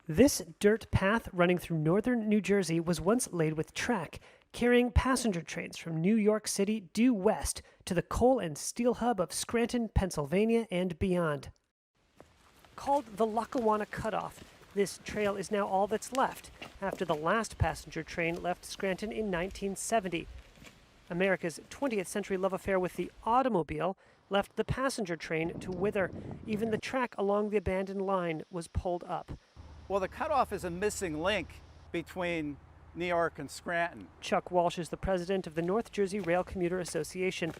This dirt path running through northern New Jersey was once laid with track, carrying passenger trains from New York City due west to the coal and steel hub of Scranton, Pennsylvania, and beyond. Called the Lackawanna Cutoff, this trail is now all that's left after the last passenger train left Scranton in 1970. America's 20th century love affair with the automobile left the passenger train to wither. Even the track along the abandoned line was pulled up. Well, the cutoff is a missing link between New York and Scranton. Chuck Walsh is the president of the North Jersey Rail Commuter Association,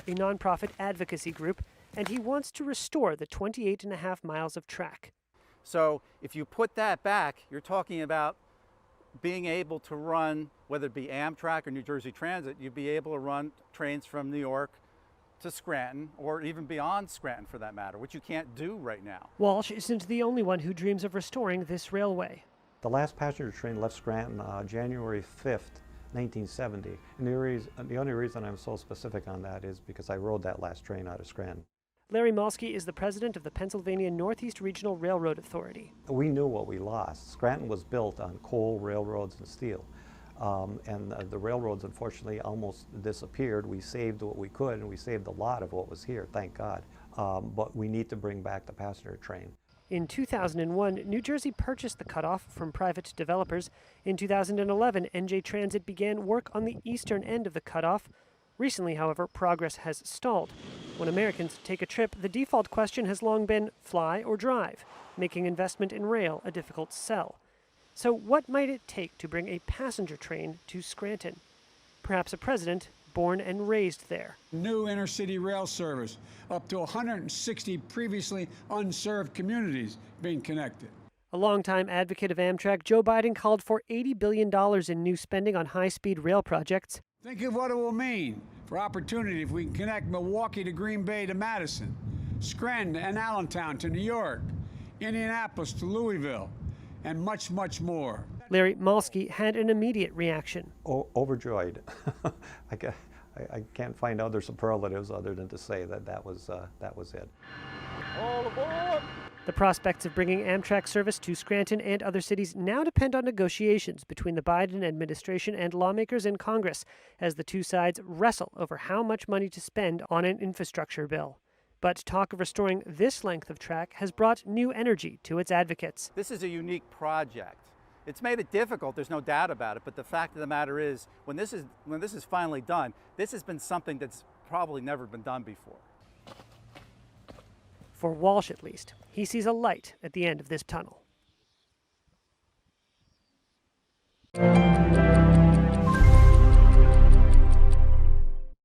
a nonprofit advocacy group, and he wants to restore the 28.5 miles of track. So if you put that back, you're talking about being able to run, whether it be Amtrak or New Jersey Transit, you'd be able to run trains from New York to Scranton, or even beyond Scranton for that matter, which you can't do right now. Walsh isn't the only one who dreams of restoring this railway. The last passenger train left Scranton January 5th, 1970. And the only reason I'm so specific on that is because I rode that last train out of Scranton. Larry Malski is the president of the Pennsylvania Northeast Regional Railroad Authority. We knew what we lost. Scranton was built on coal, railroads, and steel. The railroads, unfortunately, almost disappeared. We saved what we could, and we saved a lot of what was here, thank God. But we need to bring back the passenger train. In 2001, New Jersey purchased the cutoff from private developers. In 2011, NJ Transit began work on the eastern end of the cutoff. Recently, however, progress has stalled. When Americans take a trip, the default question has long been fly or drive, making investment in rail a difficult sell. So what might it take to bring a passenger train to Scranton? Perhaps a president born and raised there. New intercity rail service, up to 160 previously unserved communities being connected. A longtime advocate of Amtrak, Joe Biden called for $80 billion in new spending on high-speed rail projects. Think of what it will mean for opportunity if we can connect Milwaukee to Green Bay to Madison, Scranton and Allentown to New York, Indianapolis to Louisville, and much, much more. Larry Malski had an immediate reaction. Overjoyed. I can't find other superlatives other than to say that was it. All aboard! The prospects of bringing Amtrak service to Scranton and other cities now depend on negotiations between the Biden administration and lawmakers in Congress as the two sides wrestle over how much money to spend on an infrastructure bill. But talk of restoring this length of track has brought new energy to its advocates. This is a unique project. It's made it difficult, there's no doubt about it, but the fact of the matter is, when this is finally done, this has been something that's probably never been done before. For Walsh, at least, he sees a light at the end of this tunnel.